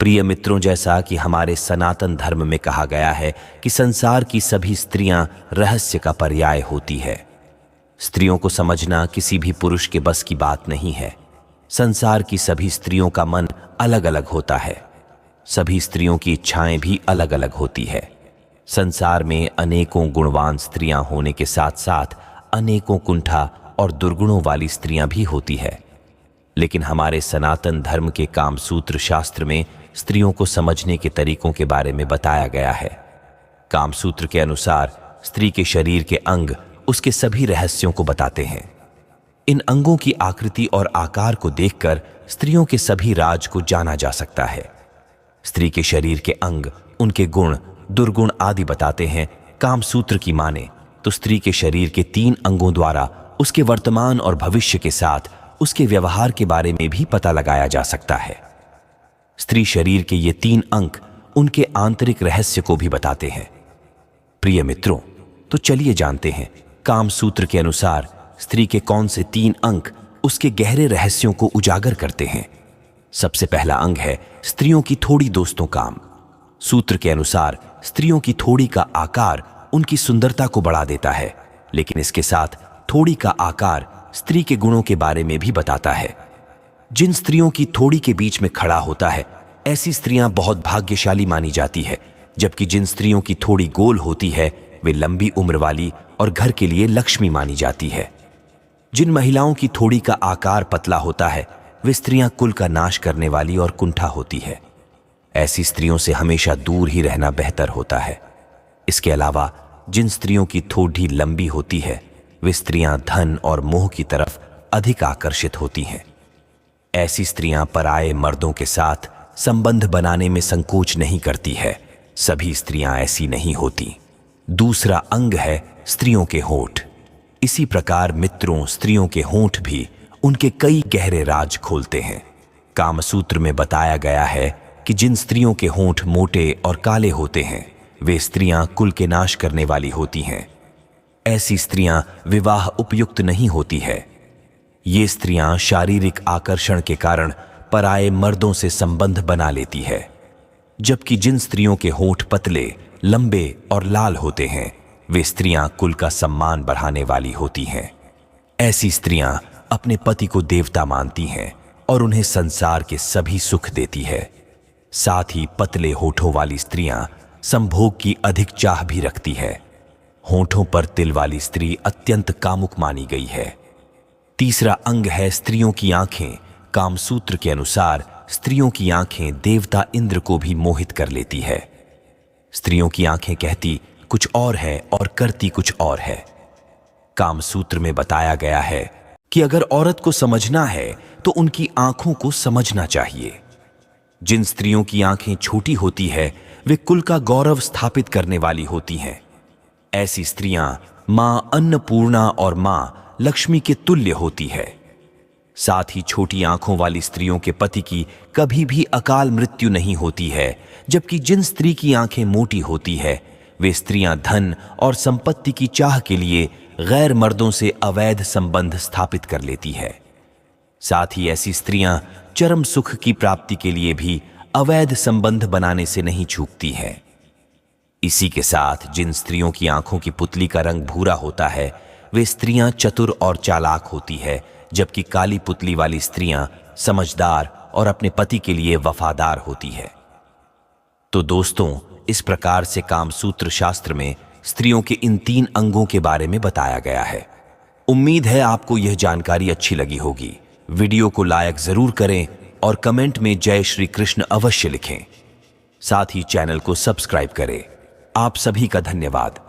प्रिय मित्रों, जैसा कि हमारे सनातन धर्म में कहा गया है कि संसार की सभी स्त्रियां रहस्य का पर्याय होती है। स्त्रियों को समझना किसी भी पुरुष के बस की बात नहीं है। संसार की सभी स्त्रियों का मन अलग अलग होता है। सभी स्त्रियों की इच्छाएं भी अलग अलग होती है। संसार में अनेकों गुणवान स्त्रियां होने के साथ साथ अनेकों कुंठा और दुर्गुणों वाली स्त्रियां भी होती है। लेकिन हमारे सनातन धर्म के कामसूत्र शास्त्र में स्त्रियों को समझने के तरीकों के बारे में बताया गया है। कामसूत्र के अनुसार स्त्री के शरीर के अंग उसके सभी रहस्यों को बताते हैं। इन अंगों की आकृति और आकार को देखकर स्त्रियों के सभी राज को जाना जा सकता है। स्त्री के शरीर के अंग उनके गुण, दुर्गुण आदि बताते हैं। कामसूत्र की माने तो स्त्री के शरीर के 3 अंगों द्वारा उसके वर्तमान और भविष्य के साथ उसके व्यवहार के बारे में भी पता लगाया जा सकता है। स्त्री शरीर के ये 3 अंक उनके आंतरिक रहस्य को भी बताते हैं। प्रिय मित्रों, तो चलिए जानते हैं कामसूत्र के अनुसार स्त्री के कौन से 3 अंक उसके गहरे रहस्यों को उजागर करते हैं। सबसे पहला अंग है स्त्रियों की थोड़ी दोस्तों काम। सूत्र के अनुसार स्त्रियों की थोड़ी का आकार उनकी सुंदरता को बढ़ा देता है, लेकिन इसके साथ थोड़ी का आकार स्त्री के गुणों के बारे में भी बताता है। जिन स्त्रियों की थोड़ी के बीच में खड़ा होता है, ऐसी स्त्रियां बहुत भाग्यशाली मानी जाती है, जबकि जिन स्त्रियों की थोड़ी गोल होती है वे लंबी उम्र वाली और घर के लिए लक्ष्मी मानी जाती है। जिन महिलाओं की थोड़ी का आकार पतला होता है वे स्त्रियां कुल का नाश करने वाली और कुंठा होती है। ऐसी स्त्रियों से हमेशा दूर ही रहना बेहतर होता है। इसके अलावा जिन स्त्रियों की थोड़ी लंबी होती है वे स्त्रियां धन और मोह की तरफ अधिक आकर्षित होती हैं। ऐसी स्त्रियां पराये मर्दों के साथ संबंध बनाने में संकोच नहीं करती है। सभी स्त्रियां ऐसी नहीं होती। दूसरा अंग है स्त्रियों के होंठ। इसी प्रकार मित्रों, स्त्रियों के होंठ भी उनके कई गहरे राज खोलते हैं। कामसूत्र में बताया गया है कि जिन स्त्रियों के होंठ मोटे और काले होते हैं वे स्त्रियां कुल के नाश करने वाली होती हैं। ऐसी स्त्रियां विवाह उपयुक्त नहीं होती है। ये स्त्रियां शारीरिक आकर्षण के कारण पराये मर्दों से संबंध बना लेती है, जबकि जिन स्त्रियों के होंठ पतले, लंबे और लाल होते हैं वे स्त्रियां कुल का सम्मान बढ़ाने वाली होती हैं। ऐसी स्त्रियां अपने पति को देवता मानती हैं और उन्हें संसार के सभी सुख देती है। साथ ही पतले होठों वाली स्त्रियां संभोग की अधिक चाह भी रखती है। होठों पर तिल वाली स्त्री अत्यंत कामुक मानी गई है। तीसरा अंग है स्त्रियों की आंखें। कामसूत्र के अनुसार स्त्रियों की आंखें देवता इंद्र को भी मोहित कर लेती है। स्त्रियों की आंखें कहती कुछ और है और करती कुछ और है। कामसूत्र में बताया गया है कि अगर औरत को समझना है तो उनकी आंखों को समझना चाहिए। जिन स्त्रियों की आंखें छोटी होती है वे कुल का गौरव स्थापित करने वाली होती हैं। ऐसी स्त्रियां मां अन्नपूर्णा और मां लक्ष्मी के तुल्य होती है। साथ ही छोटी आंखों वाली स्त्रियों के पति की कभी भी अकाल मृत्यु नहीं होती है, जबकि जिन स्त्री की आंखें मोटी होती है वे स्त्रियां धन और संपत्ति की चाह के लिए गैर मर्दों से अवैध संबंध स्थापित कर लेती है। साथ ही ऐसी स्त्रियां चरम सुख की प्राप्ति के लिए भी अवैध संबंध बनाने से नहीं चूकती है। इसी के साथ जिन स्त्रियों की आंखों की पुतली का रंग भूरा होता है वे स्त्रियां चतुर और चालाक होती है, जबकि काली पुतली वाली स्त्रियां समझदार और अपने पति के लिए वफादार होती है। तो दोस्तों, इस प्रकार से कामसूत्र शास्त्र में स्त्रियों के इन 3 अंगों के बारे में बताया गया है। उम्मीद है आपको यह जानकारी अच्छी लगी होगी। वीडियो को लाइक जरूर करें और कमेंट में जय श्री कृष्ण अवश्य लिखें। साथ ही चैनल को सब्सक्राइब करें। आप सभी का धन्यवाद।